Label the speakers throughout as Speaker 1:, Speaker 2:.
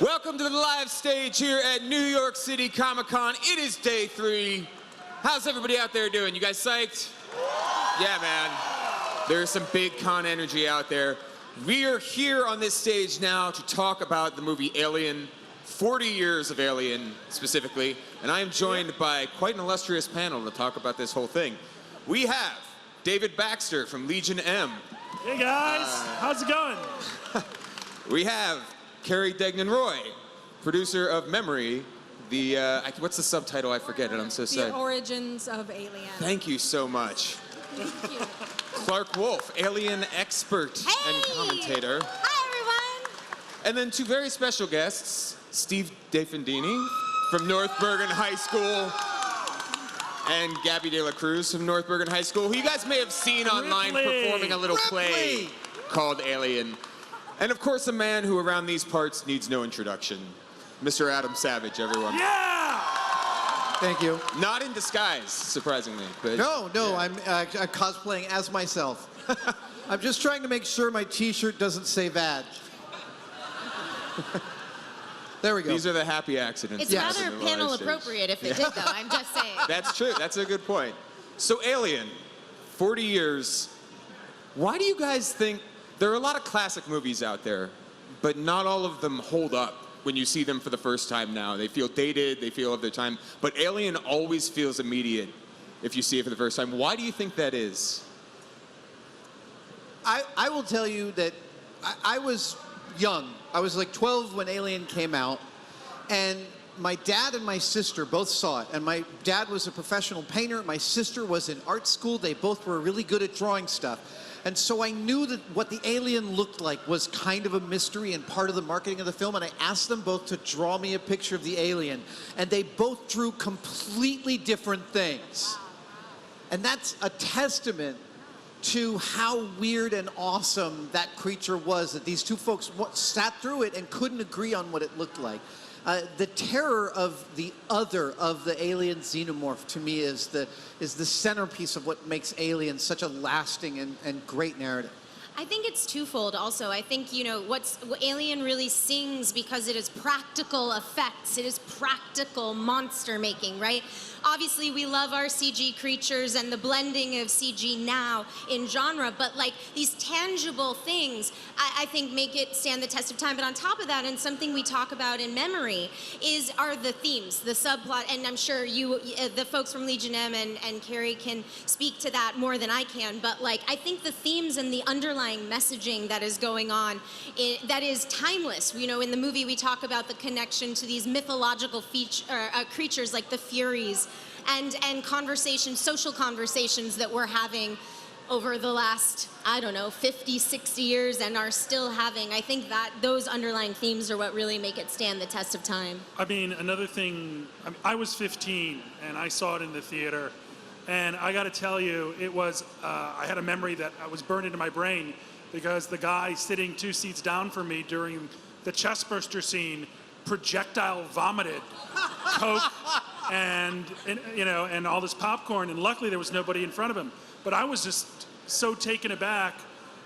Speaker 1: Welcome to the live stage here at New York City Comic-Con. It is day 3. How's everybody out there doing? You guys psyched? Yeah, man. There's some big con energy out there. We are here on this stage now to talk about the movie Alien, 40 years of Alien specifically, and I am joined by quite an illustrious panel to talk about this whole thing. We have David Baxter from Legion M.
Speaker 2: Hey guys, how's it going?
Speaker 1: We have Carrie Degnan-Roy, producer of Memory, the, what's the subtitle? I forget it, I'm so sorry.
Speaker 3: The Origins of Alien.
Speaker 1: Thank you so much.
Speaker 3: Thank you.
Speaker 1: Clark Wolf, Alien expert and commentator.
Speaker 3: Hi, everyone.
Speaker 1: And then 2 very special guests, Steve DeFendini from North Bergen High School and Gabby Delacruz from North Bergen High School, who you guys may have seen online performing a little play called Alien. And of course, a man who around these parts needs no introduction, Mr. Adam Savage, everyone.
Speaker 2: Yeah!
Speaker 4: Thank you.
Speaker 1: Not in disguise, surprisingly. But
Speaker 4: No, I'm cosplaying as myself. I'm just trying to make sure my t-shirt doesn't say Vag. There we go.
Speaker 1: These are the happy accidents.
Speaker 5: It's rather panel appropriate if it did, though. I'm just saying.
Speaker 1: That's true. That's a good point. So Alien, 40 years. Why do you guys think there are a lot of classic movies out there, but not all of them hold up when you see them for the first time now? They feel dated, they feel of their time, but Alien always feels immediate if you see it for the first time. Why do you think that is?
Speaker 4: I will tell you that I was young. I was like 12 when Alien came out, and my dad and my sister both saw it. And my dad was a professional painter. My sister was in art school. They both were really good at drawing stuff. And so I knew that what the alien looked like was kind of a mystery and part of the marketing of the film, and I asked them both to draw me a picture of the alien, and they both drew completely different things. And that's a testament to how weird and awesome that creature was, that these two folks sat through it and couldn't agree on what it looked like. The terror of the other, of the alien xenomorph, to me is the centerpiece of what makes Alien such a lasting and great narrative.
Speaker 5: I think it's twofold also. I think, you know, what Alien really sings because it is practical effects. It is practical monster making, right? Obviously, we love our CG creatures and the blending of CG now in genre, but like these tangible things, I think make it stand the test of time. But on top of that, and something we talk about in Memory, are the themes, the subplot, and I'm sure you, the folks from Legion M and Carrie can speak to that more than I can, but like, I think the themes and the underlying messaging that is going on, that is timeless. You know, in the movie we talk about the connection to these mythological creatures like the Furies, and conversations, social conversations that we're having over the last, I don't know, 50, 60 years and are still having. I think that those underlying themes are what really make it stand the test of time.
Speaker 2: I mean, another thing, I was 15 and I saw it in the theater, and I gotta tell you, it was, I had a memory that was burned into my brain because the guy sitting 2 seats down from me during the chestburster scene projectile vomited Coke and you know, and all this popcorn, and luckily there was nobody in front of him. But I was just so taken aback,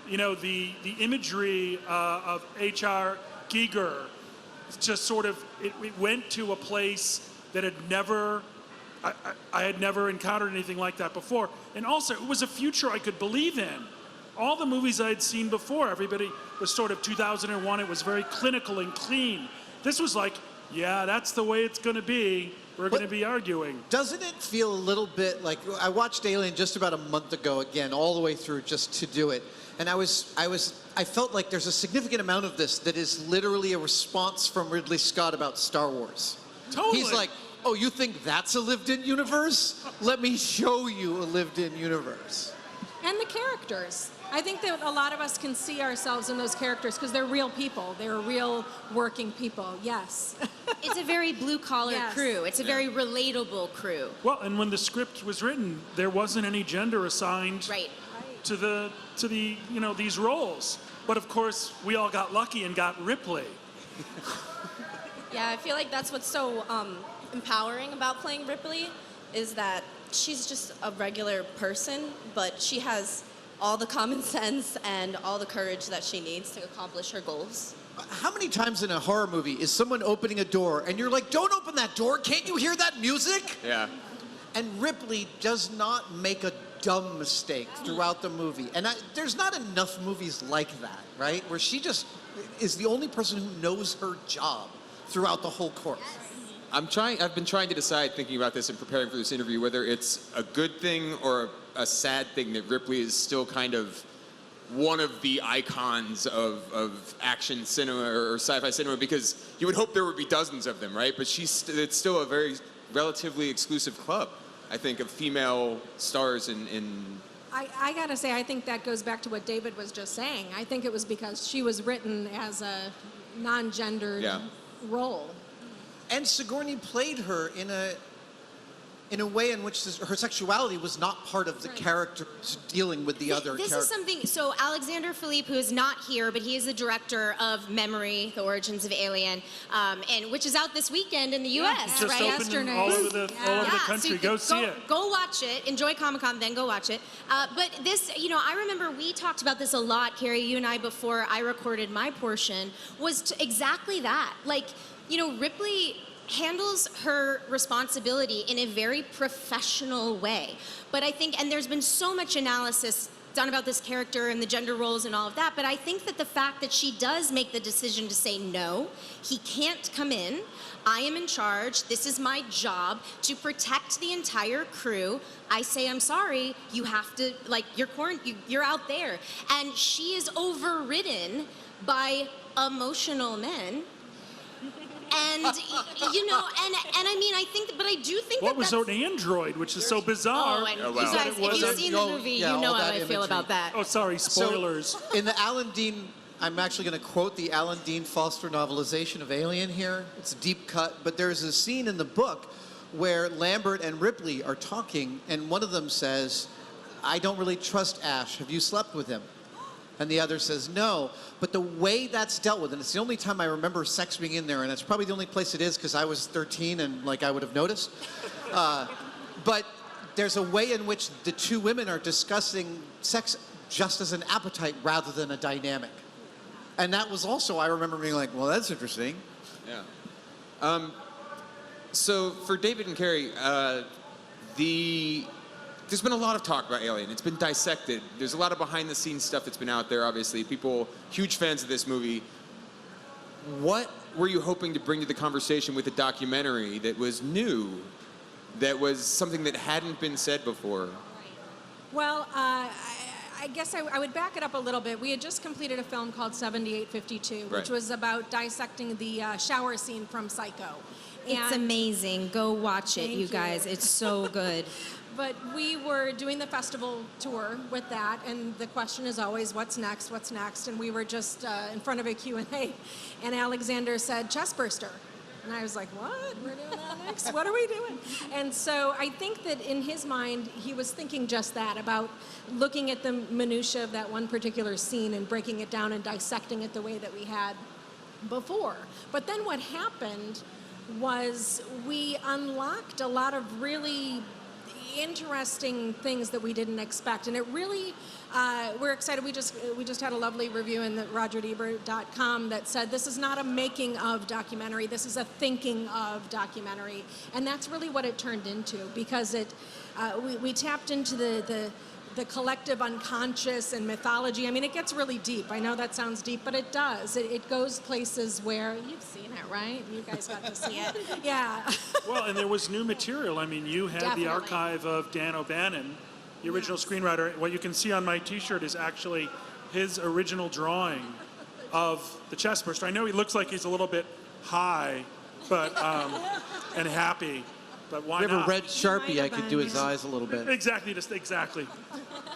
Speaker 2: you know, the imagery of H.R. Giger, just sort of, it went to a place that had never, I had never encountered anything like that before. And also, it was a future I could believe in. All the movies I had seen before, everybody was sort of 2001, it was very clinical and clean. This was like, yeah, that's the way it's gonna be. We're going to be arguing.
Speaker 4: Doesn't it feel a little bit like, I watched Alien just about a month ago again, all the way through just to do it. And I felt like there's a significant amount of this that is literally a response from Ridley Scott about Star Wars.
Speaker 2: Totally.
Speaker 4: He's like, oh, you think that's a lived-in universe? Let me show you a lived-in universe.
Speaker 3: And the characters. I think that a lot of us can see ourselves in those characters because they're real people. They're real working people, yes.
Speaker 5: It's a very blue-collar crew. It's a very relatable crew.
Speaker 2: Well, and when the script was written, there wasn't any gender assigned to the you know, these roles. But of course, we all got lucky and got Ripley.
Speaker 6: Yeah, I feel like that's what's so empowering about playing Ripley, is that she's just a regular person, but she has all the common sense and all the courage that she needs to accomplish her goals.
Speaker 4: How many times in a horror movie is someone opening a door and you're like, don't open that door, can't you hear that music?
Speaker 1: Yeah.
Speaker 4: And Ripley does not make a dumb mistake throughout the movie. And there's not enough movies like that, right? Where she just is the only person who knows her job throughout the whole course.
Speaker 1: I've been trying to decide, thinking about this and preparing for this interview, whether it's a good thing or a sad thing that Ripley is still kind of one of the icons of action cinema or sci-fi cinema, because you would hope there would be dozens of them, right? But it's still a very relatively exclusive club, I think, of female stars in
Speaker 3: I gotta say, I think that goes back to what David was just saying. I think it was because she was written as a non-gendered role.
Speaker 4: And Sigourney played her in a way in which her sexuality was not part of the character's dealing with the other characters.
Speaker 5: This is something, so Alexander Philippe, who is not here, but he is the director of Memory, The Origins of Alien, and which is out this weekend in the U.S.,
Speaker 2: Just
Speaker 5: right?
Speaker 2: opened all over the country.
Speaker 5: So
Speaker 2: go see it.
Speaker 5: Go watch it. Enjoy Comic-Con, then go watch it. But this, I remember we talked about this a lot, Carrie, you and I, before I recorded my portion, was exactly that. Like, Ripley handles her responsibility in a very professional way. But I think, and there's been so much analysis done about this character and the gender roles and all of that, but I think that the fact that she does make the decision to say, no, he can't come in, I am in charge, this is my job, to protect the entire crew, I say, I'm sorry, you have to, you're out there. And she is overridden by emotional men. And and I mean, I do think
Speaker 2: what was an android, which is so bizarre.
Speaker 5: Oh, and you guys, if you've seen the movie, you know how I feel about that.
Speaker 2: Oh, sorry, spoilers.
Speaker 4: So, in the Alan Dean, I'm actually going to quote the Alan Dean Foster novelization of Alien here. It's a deep cut, but there's a scene in the book where Lambert and Ripley are talking, and one of them says, I don't really trust Ash. Have you slept with him? And the other says, no. But the way that's dealt with, and it's the only time I remember sex being in there, and it's probably the only place it is because I was 13 and I would have noticed. But there's a way in which the two women are discussing sex just as an appetite rather than a dynamic. And that was also, I remember being like, well, that's interesting.
Speaker 1: Yeah. So for David and Carrie, there's been a lot of talk about Alien. It's been dissected. There's a lot of behind-the-scenes stuff that's been out there, obviously. People, huge fans of this movie. What were you hoping to bring to the conversation with a documentary that was new, that was something that hadn't been said before?
Speaker 3: Well, I guess I would back it up a little bit. We had just completed a film called 7852, which was about dissecting the shower scene from Psycho.
Speaker 5: It's amazing. Go watch it, you guys. It's so good.
Speaker 3: But we were doing the festival tour with that, and the question is always, what's next, what's next? And we were just in front of a Q&A, and Alexander said, chestburster. And I was like, what? We're doing that next? What are we doing? And so I think that in his mind, he was thinking just that, about looking at the minutia of that one particular scene and breaking it down and dissecting it the way that we had before. But then what happened was we unlocked a lot of really interesting things that we didn't expect, and it really we're excited. We just had a lovely review in the RogerEbert.com that said this is not a making of documentary, this is a thinking of documentary, and that's really what it turned into, because we tapped into the collective unconscious and mythology. I mean, it gets really deep. I know that sounds deep, but it does. It goes places where you've seen it, right? You guys got to see it. Yeah.
Speaker 2: Well, and there was new material. I mean, you had
Speaker 3: Definitely.
Speaker 2: the archive of Dan O'Bannon, the original screenwriter. What you can see on my T-shirt is actually his original drawing of the chestburster. I know he looks like he's a little bit high, but and happy. But why
Speaker 4: If you have
Speaker 2: not?
Speaker 4: a red Sharpie, I could do his eyes a little bit.
Speaker 2: Exactly, just exactly.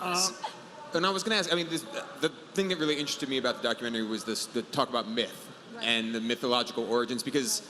Speaker 1: And I was going to ask, I mean, the thing that really interested me about the documentary was the talk about myth and the mythological origins, because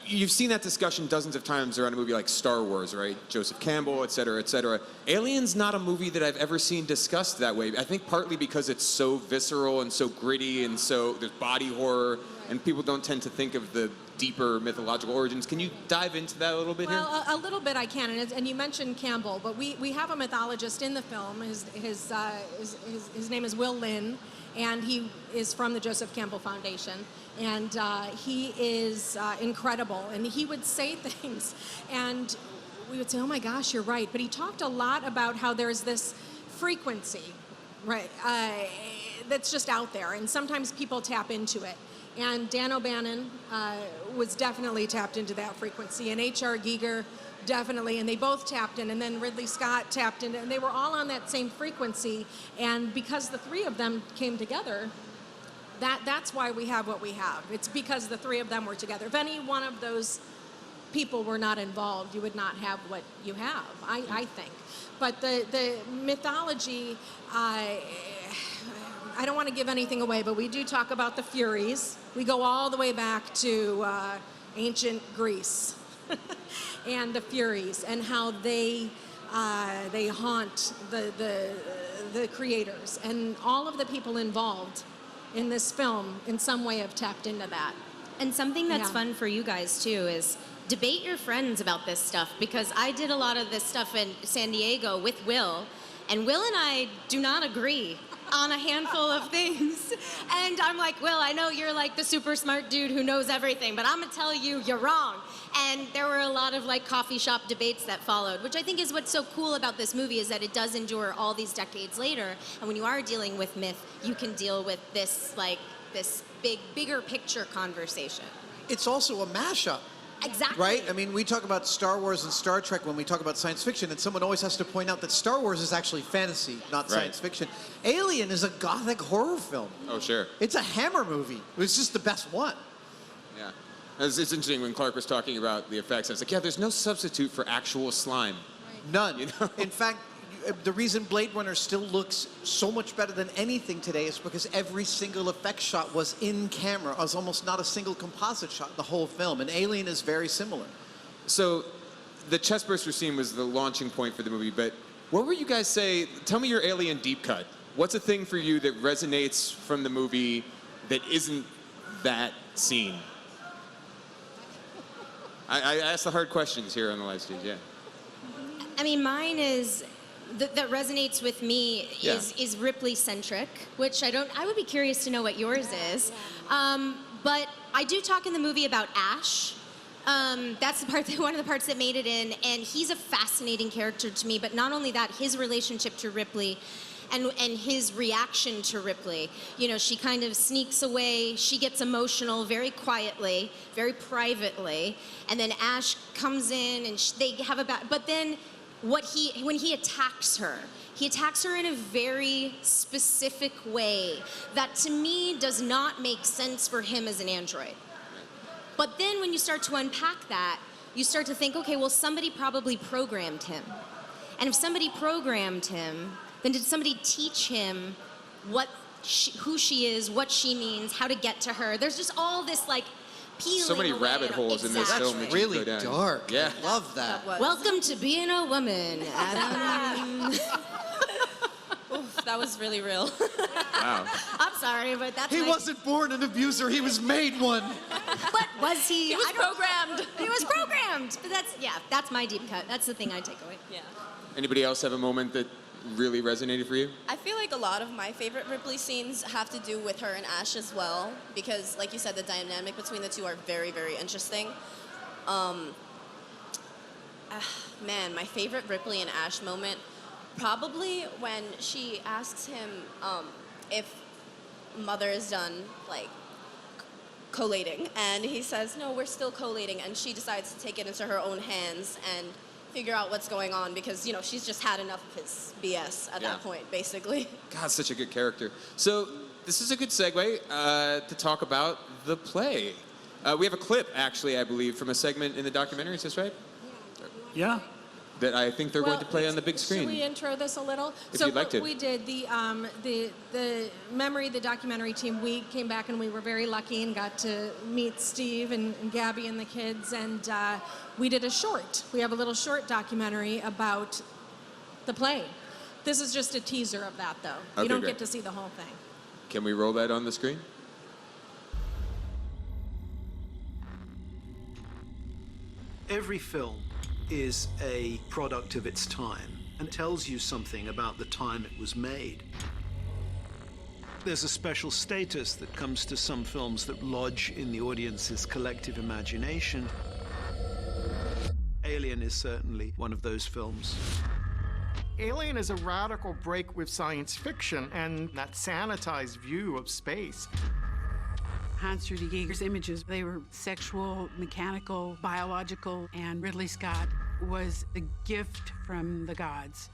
Speaker 1: You've seen that discussion dozens of times around a movie like Star Wars, right? Joseph Campbell, et cetera, et cetera. Alien's not a movie that I've ever seen discussed that way. I think partly because it's so visceral and so gritty and so there's body horror, and people don't tend to think of the deeper mythological origins. Can you dive into that a little bit here?
Speaker 3: Well, a little bit I can, and you mentioned Campbell, but we have a mythologist in the film. His name is Will Lynn, and he is from the Joseph Campbell Foundation, and he is incredible, and he would say things, and we would say, oh my gosh, you're right, but he talked a lot about how there's this frequency, right, that's just out there, and sometimes people tap into it. And Dan O'Bannon was definitely tapped into that frequency, and H.R. Giger definitely, and they both tapped in, and then Ridley Scott tapped in, and they were all on that same frequency, and because the three of them came together, that's why we have what we have. It's because the three of them were together. If any one of those people were not involved, you would not have what you have, I think. But the mythology, I don't want to give anything away, but we do talk about the Furies. We go all the way back to ancient Greece and the Furies and how they haunt the creators. And all of the people involved in this film in some way have tapped into that.
Speaker 5: And something that's fun for you guys too is debate your friends about this stuff, because I did a lot of this stuff in San Diego with Will, and Will and I do not agree on a handful of things. And I'm like, Will, I know you're like the super smart dude who knows everything, but I'm gonna tell you, you're wrong. And there were a lot of like coffee shop debates that followed, which I think is what's so cool about this movie, is that it does endure all these decades later. And when you are dealing with myth, you can deal with this bigger picture conversation.
Speaker 4: It's also a mashup.
Speaker 5: Exactly.
Speaker 4: Right? I mean, we talk about Star Wars and Star Trek when we talk about science fiction, and someone always has to point out that Star Wars is actually fantasy, not science fiction. Alien is a gothic horror film.
Speaker 1: Oh, sure.
Speaker 4: It's a Hammer movie. It was just the best one.
Speaker 1: Yeah. It's interesting when Clark was talking about the effects. I was like, yeah, there's no substitute for actual slime.
Speaker 4: None.
Speaker 1: You know?
Speaker 4: In fact, the reason Blade Runner still looks so much better than anything today is because every single effect shot was in camera. It was almost not a single composite shot in the whole film, and Alien is very similar.
Speaker 1: So the chestburster scene was the launching point for the movie, but what would you guys say, tell me your Alien deep cut. What's a thing for you that resonates from the movie that isn't that scene? I ask the hard questions here on the live stage, yeah.
Speaker 5: I mean, mine is that resonates with me is Ripley-centric, which I would be curious to know what yours is. But I do talk in the movie about Ash. That's the part, one of the parts that made it in, and he's a fascinating character to me. But not only that, his relationship to Ripley and his reaction to Ripley. You know, she kind of sneaks away, she gets emotional very quietly, very privately, and then Ash comes in and they have a but then when he attacks her in a very specific way that to me does not make sense for him as an android. But then when you start to unpack that, you start to think, okay, well, somebody probably programmed him. And if somebody programmed him, then did somebody teach him who she is, what she means, how to get to her? There's just all this like peeling
Speaker 1: so many
Speaker 5: away
Speaker 1: rabbit holes in this film.
Speaker 4: That's
Speaker 1: that you
Speaker 4: really
Speaker 1: go down.
Speaker 4: dark.
Speaker 1: Yeah.
Speaker 4: I love that.
Speaker 5: Welcome to being a woman, Adam.
Speaker 6: Oof, that was really real.
Speaker 1: Wow.
Speaker 5: I'm sorry, but that's
Speaker 4: He
Speaker 5: my...
Speaker 4: wasn't born an abuser, he was made one.
Speaker 5: But was he?
Speaker 6: He was programmed.
Speaker 5: He was programmed. But that's my deep cut. That's the thing I take away.
Speaker 6: Yeah.
Speaker 1: Anybody else have a moment that really resonated for you?
Speaker 6: I feel like a lot of my favorite Ripley scenes have to do with her and Ash as well, because, like you said, the dynamic between the two are very, very interesting. Man, my favorite Ripley and Ash moment, probably when she asks him if Mother is done, like, collating, and he says, no, we're still collating, and she decides to take it into her own hands and figure out what's going on, because, you know, she's just had enough of his BS at that point, basically.
Speaker 1: God, such a good character. So this is a good segue to talk about the play. We have a clip, actually, I believe, from a segment in the documentary. Is this right?
Speaker 2: Yeah.
Speaker 1: that I think they're going to play on the big screen.
Speaker 3: Should we intro this a little?
Speaker 1: If
Speaker 3: so
Speaker 1: you'd like
Speaker 3: what
Speaker 1: to.
Speaker 3: we did, the documentary team, we came back and we were very lucky and got to meet Steve and Gabby and the kids, and we did a short. We have a little short documentary about the play. This is just a teaser of that, though.
Speaker 1: Okay,
Speaker 3: you don't
Speaker 1: great.
Speaker 3: get to see the whole thing.
Speaker 1: Can we roll that on the screen?
Speaker 7: Every film is a product of its time and tells you something about the time it was made. There's a special status that comes to some films that lodge in the audience's collective imagination. Alien is certainly one of those films.
Speaker 8: Alien is a radical break with science fiction and that sanitized view of space.
Speaker 9: Hans Rudy Giger's images, they were sexual, mechanical, biological, and Ridley Scott was a gift from the gods.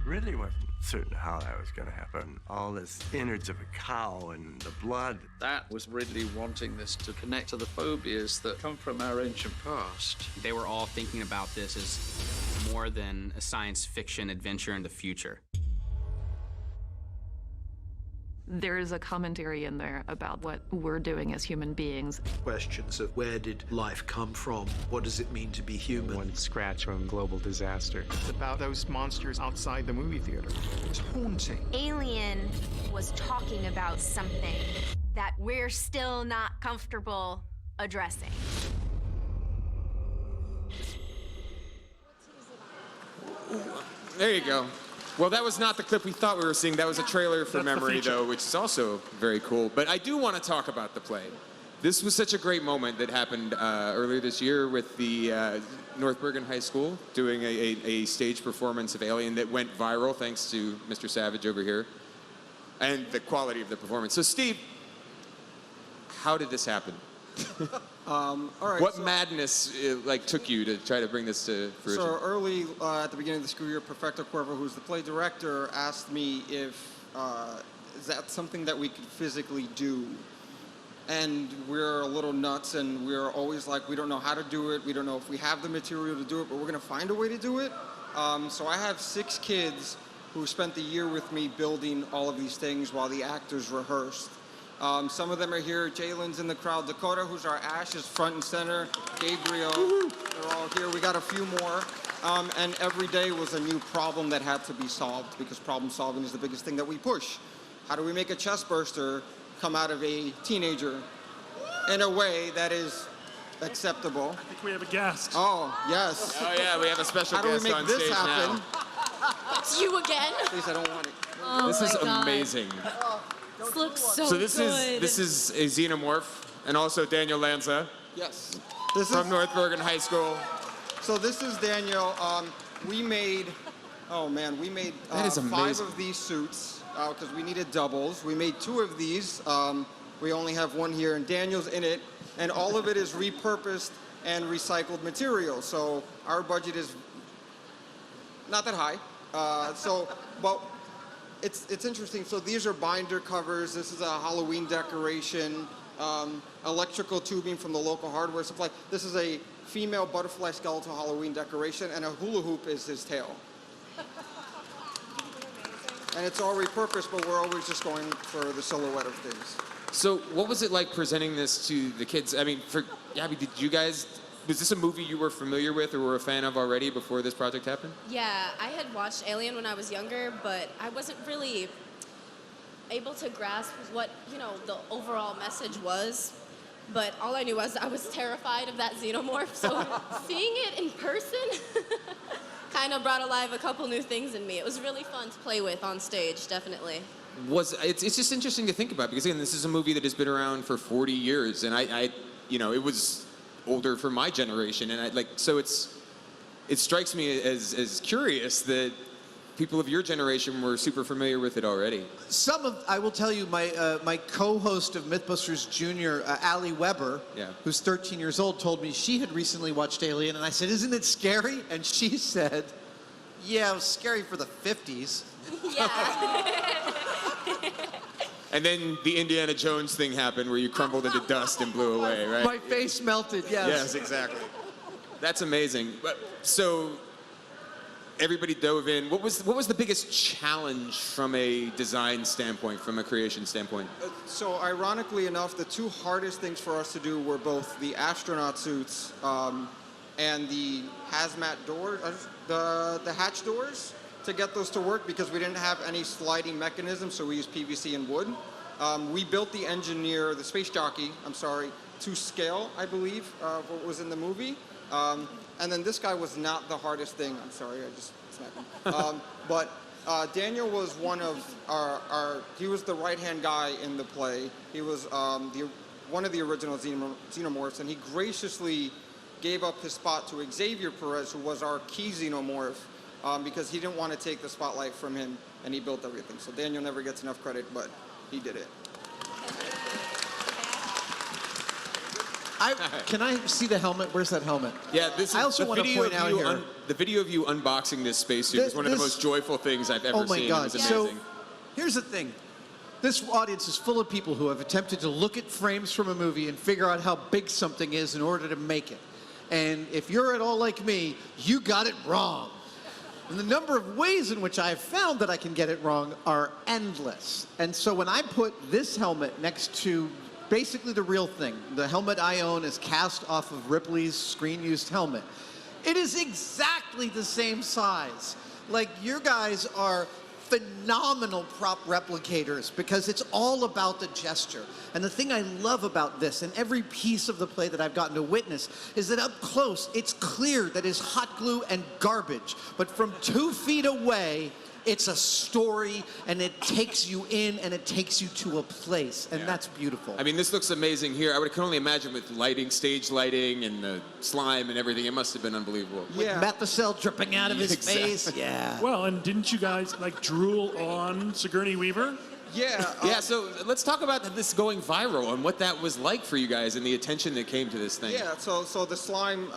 Speaker 10: Ridley wasn't certain how that was going to happen. All this innards of a cow and the blood.
Speaker 11: That was Ridley wanting this to connect to the phobias that come from our ancient past.
Speaker 12: They were all thinking about this as more than a science fiction adventure in the future.
Speaker 13: There is a commentary in there about what we're doing as human beings.
Speaker 7: Questions of where did life come from? What does it mean to be human?
Speaker 14: One scratch from global disaster.
Speaker 8: It's about those monsters outside the movie theater. It's haunting.
Speaker 15: Alien was talking about something that we're still not comfortable addressing.
Speaker 1: There you go. Well, that was not the clip we thought we were seeing. That was a trailer for Memory, though, which is also very cool. But I do want to talk about the play. This was such a great moment that happened earlier this year with the North Bergen High School doing a stage performance of Alien that went viral thanks to Mr. Savage over here and the quality of the performance. So, Steve, how did this happen?
Speaker 16: All right.
Speaker 1: What madness took you to try to bring this to fruition?
Speaker 16: So early at the beginning of the school year, Perfecto Cuervo, who's the play director, asked me if is that something that we could physically do. And we're a little nuts, and we're always like, we don't know how to do it. We don't know if we have the material to do it, but we're going to find a way to do it. So I have 6 kids who spent the year with me building all of these things while the actors rehearsed. Some of them are here. Jalen's in the crowd. Dakota, who's our Ash, is front and center. Gabriel, they're all here. We got a few more. And every day was a new problem that had to be solved, because problem solving is the biggest thing that we push. How do we make a chest burster come out of a teenager in a way that is acceptable?
Speaker 2: I think we have a guest.
Speaker 16: Oh, yes.
Speaker 1: Oh, yeah, we have a special
Speaker 16: How do we
Speaker 1: guest
Speaker 16: make
Speaker 1: on
Speaker 16: this
Speaker 1: stage
Speaker 16: happen?
Speaker 1: now.
Speaker 6: It's you again.
Speaker 16: Please, I don't want it.
Speaker 6: Oh
Speaker 1: This is
Speaker 6: my God.
Speaker 1: amazing.
Speaker 6: This looks so
Speaker 1: this
Speaker 6: good.
Speaker 1: is a xenomorph, and also Daniel Lanza.
Speaker 16: Yes.
Speaker 1: From North Bergen High School.
Speaker 16: So this is Daniel. We made, oh man, we made
Speaker 1: That is
Speaker 16: 5
Speaker 1: amazing.
Speaker 16: of these suits because we needed doubles. We made 2 of these. We only have 1 here, and Daniel's in it, and all of it is repurposed and recycled material. So our budget is not that high. But it's interesting. So these are binder covers. This is a Halloween decoration. Electrical tubing from the local hardware supply. This is a female butterfly skeletal Halloween decoration, and a hula hoop is his tail. And it's all repurposed, but we're always just going for the silhouette of things.
Speaker 1: So what was it like presenting this to the kids? I mean, for Gabby, was this a movie you were familiar with or were a fan of already before this project happened?
Speaker 6: Yeah, I had watched Alien when I was younger, but I wasn't really able to grasp what, the overall message was. But all I knew was I was terrified of that xenomorph, so seeing it in person kind of brought alive a couple new things in me. It was really fun to play with on stage, definitely.
Speaker 1: It's just interesting to think about, because again, this is a movie that has been around for 40 years, and it was older for my generation, and so it strikes me as curious that people of your generation were super familiar with it already.
Speaker 4: I will tell you, my co-host of Mythbusters Jr., Allie Weber, who's 13 years old, told me she had recently watched Alien, and I said, "Isn't it scary?" And she said, "Yeah, it was scary for the 50s."
Speaker 6: Yeah.
Speaker 1: And then the Indiana Jones thing happened where you crumbled into dust and blew away, right?
Speaker 4: My face melted, yes.
Speaker 1: Yes, exactly. That's amazing. So everybody dove in. What was the biggest challenge from a design standpoint, from a creation standpoint?
Speaker 16: So ironically enough, the two hardest things for us to do were both the astronaut suits and the hazmat doors, the hatch doors, to get those to work because we didn't have any sliding mechanism, so we used PVC and wood. We built the engineer, the space jockey, I'm sorry, to scale, I believe, what was in the movie. And then this guy was not the hardest thing. I'm sorry, I just snapped him. But Daniel was one of he was the right-hand guy in the play. He was one of the original xenomorphs, and he graciously gave up his spot to Xavier Perez, who was our key xenomorph, because he didn't want to take the spotlight from him, and he built everything. So Daniel never gets enough credit, but he did it.
Speaker 4: Can I see the helmet? Where's that helmet?
Speaker 1: Yeah, this is
Speaker 4: I also
Speaker 1: the
Speaker 4: want to
Speaker 1: video
Speaker 4: point
Speaker 1: of
Speaker 4: out
Speaker 1: you
Speaker 4: here.
Speaker 1: the video of you unboxing this spacesuit is one of the most joyful things I've ever
Speaker 4: Oh my
Speaker 1: seen.
Speaker 4: God!
Speaker 1: It was
Speaker 4: So
Speaker 1: amazing.
Speaker 4: here's the thing. This audience is full of people who have attempted to look at frames from a movie and figure out how big something is in order to make it. And if you're at all like me, you got it wrong. And the number of ways in which I've found that I can get it wrong are endless. And so when I put this helmet next to basically the real thing, the helmet I own is cast off of Ripley's screen-used helmet. It is exactly the same size. Like, you guys are phenomenal prop replicators because it's all about the gesture. And the thing I love about this and every piece of the play that I've gotten to witness is that up close, it's clear that it's hot glue and garbage. But from 2 feet away, it's a story, and it takes you in, and it takes you to a place, and that's beautiful.
Speaker 1: I mean, this looks amazing here. I can only imagine with lighting, stage lighting, and the slime and everything. It must have been unbelievable.
Speaker 4: With Methacel dripping out of his face. Yeah.
Speaker 2: Well, and didn't you guys like drool on Sigourney Weaver?
Speaker 16: Yeah.
Speaker 1: Yeah, so let's talk about this going viral and what that was like for you guys and the attention that came to this thing.
Speaker 16: Yeah, so the slime,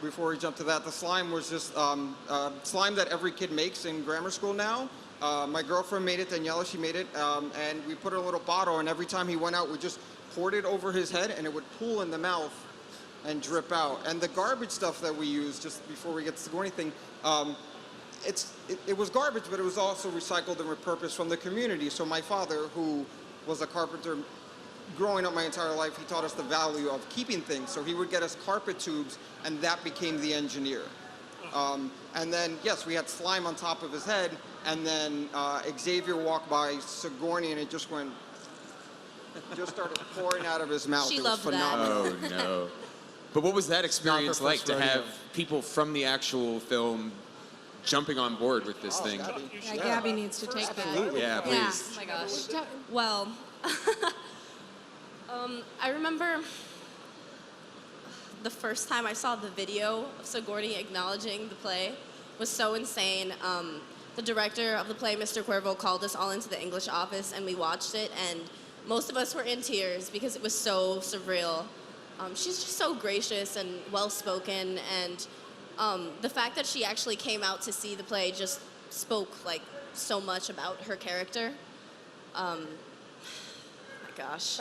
Speaker 16: before we jump to that, the slime was just slime that every kid makes in grammar school now. My girlfriend made it, Daniela, she made it, and we put it in a little bottle, and every time he went out, we just poured it over his head, and it would pool in the mouth and drip out. And the garbage stuff that we used, just before we get to the Sigourney thing, it was garbage, but it was also recycled and repurposed from the community. So my father, who was a carpenter growing up my entire life, he taught us the value of keeping things. So he would get us carpet tubes, and that became the engineer. And then, yes, we had slime on top of his head, and then Xavier walked by Sigourney, and it just started pouring out of his mouth.
Speaker 6: She
Speaker 16: it
Speaker 6: loved
Speaker 16: was
Speaker 6: that.
Speaker 16: phenomenal.
Speaker 1: Oh, no. But what was that experience like to
Speaker 4: rodeo.
Speaker 1: have people from the actual film jumping on board with this thing?
Speaker 3: Yeah, Gabby needs to take that.
Speaker 1: Yeah, please.
Speaker 6: Oh my gosh. Well, I remember the first time I saw the video of Sigourney acknowledging the play was so insane. The director of the play, Mr. Cuervo, called us all into the English office, and we watched it, and most of us were in tears because it was so surreal. She's just so gracious and well-spoken, and the fact that she actually came out to see the play just spoke like so much about her character. My gosh.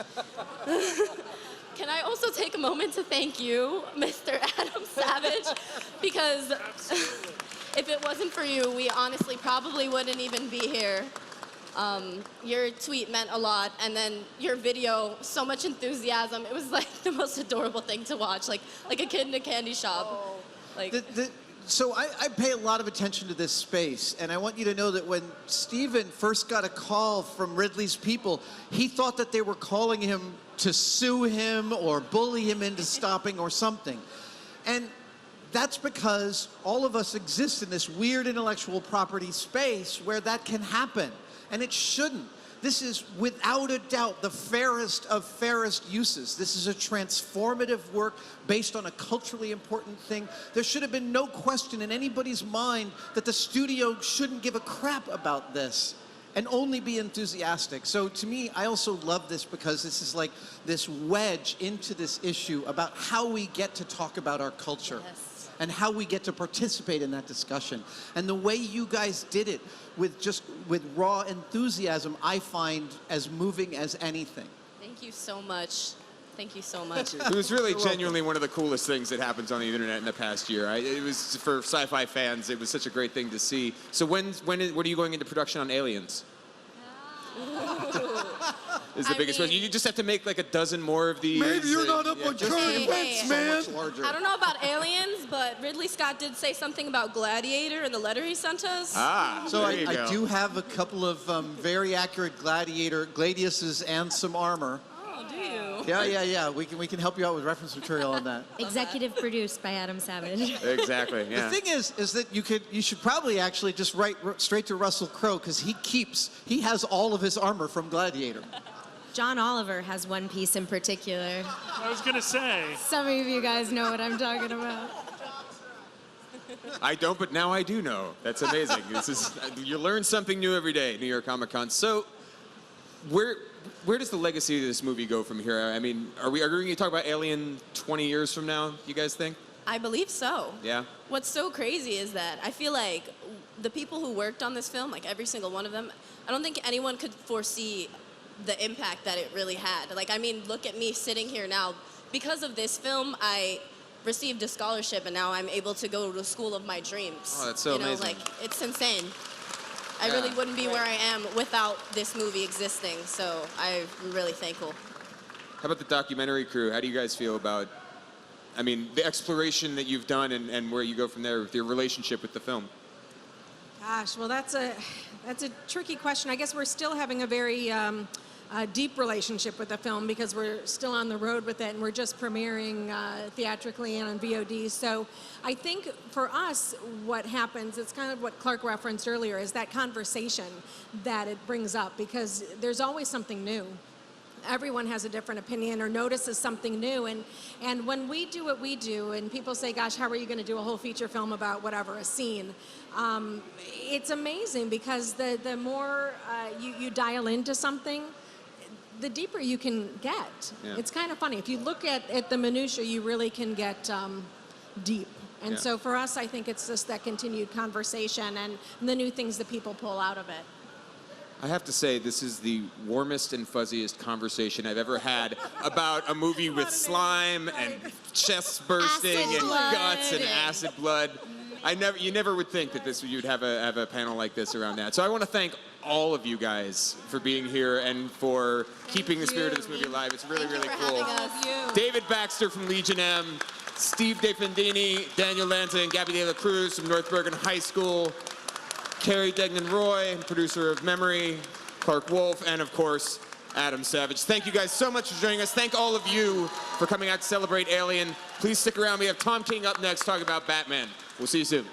Speaker 6: Can I also take a moment to thank you, Mr. Adam Savage, because if it wasn't for you, we honestly probably wouldn't even be here. Your tweet meant a lot, and then your video, so much enthusiasm. It was like the most adorable thing to watch, like a kid in a candy shop. Like,
Speaker 4: So I pay a lot of attention to this space, and I want you to know that when Steven first got a call from Ridley's people, he thought that they were calling him to sue him or bully him into stopping or something. And that's because all of us exist in this weird intellectual property space where that can happen, and it shouldn't. This is, without a doubt, the fairest of fairest uses. This is a transformative work based on a culturally important thing. There should have been no question in anybody's mind that the studio shouldn't give a crap about this and only be enthusiastic. So to me, I also love this because this is like this wedge into this issue about how we get to talk about our culture.
Speaker 6: Yes.
Speaker 4: And how we get to participate in that discussion. And the way you guys did it with raw enthusiasm, I find as moving as anything.
Speaker 6: thank you so much. Thank you so much.
Speaker 1: It was really genuinely one of the coolest things that happens on the internet in the past year. It was, for sci-fi fans, it was such a great thing to see. So when are you going into production on Aliens? Is the biggest question. You just have to make like a dozen more of these.
Speaker 17: Maybe you're not up on current events, man.
Speaker 6: I don't know about Aliens, but Ridley Scott did say something about Gladiator in the letter he sent us.
Speaker 4: So I do have a couple of very accurate gladiuses and some armor.
Speaker 6: Oh, do you?
Speaker 4: Yeah. We can help you out with reference material on that.
Speaker 5: Executive produced by Adam Savage.
Speaker 1: Exactly. Yeah.
Speaker 4: The thing is that you should probably actually just write straight to Russell Crowe because he has all of his armor from Gladiator.
Speaker 5: John Oliver has one piece in particular.
Speaker 2: I was gonna say.
Speaker 5: Some of you guys know what I'm talking about.
Speaker 1: I don't, but now I do know. That's amazing. You learn something new every day, New York Comic Con. So, where does the legacy of this movie go from here? I mean, are we going to talk about Alien 20 years from now, you guys think?
Speaker 6: I believe so.
Speaker 1: Yeah?
Speaker 6: What's so crazy is that I feel like the people who worked on this film, like every single one of them, I don't think anyone could foresee the impact that it really had. Like, I mean, look at me sitting here now. Because of this film, I received a scholarship, and now I'm able to go to the school of my dreams.
Speaker 1: Oh, that's so amazing.
Speaker 6: Like, it's insane. I really wouldn't be where I am without this movie existing, so I'm really thankful.
Speaker 1: How about the documentary crew? How do you guys feel about, I mean, the exploration that you've done and where you go from there with your relationship with the film?
Speaker 3: Gosh, well, that's a tricky question. I guess we're still having a very deep relationship with the film because we're still on the road with it and we're just premiering theatrically and on VOD. So I think for us, what happens, it's kind of what Clark referenced earlier, is that conversation that it brings up because there's always something new. Everyone has a different opinion or notices something new. And when we do what we do and people say, gosh, how are you going to do a whole feature film about whatever, a scene? It's amazing because the more you dial into something, the deeper you can get. Yeah. It's kind of funny. If you look at the minutia, you really can get deep. And so for us, I think it's just that continued conversation and the new things that people pull out of it.
Speaker 1: I have to say, this is the warmest and fuzziest conversation I've ever had about a movie with slime and chests bursting and guts and acid blood. You never would think that you'd have a panel like this around that. So I want to thank all of you guys for being here and for keeping the spirit of this movie alive. It's really, really cool. David Baxter from Legion M, Steve DeFendini, Daniel Lanza, and Gabby Delacruz from North Bergen High School, Carrie Degnan-Roy, producer of Memory, Clark Wolf, and of course, Adam Savage. Thank you guys so much for joining us. Thank all of you for coming out to celebrate Alien. Please stick around. We have Tom King up next talking about Batman. We'll see you soon.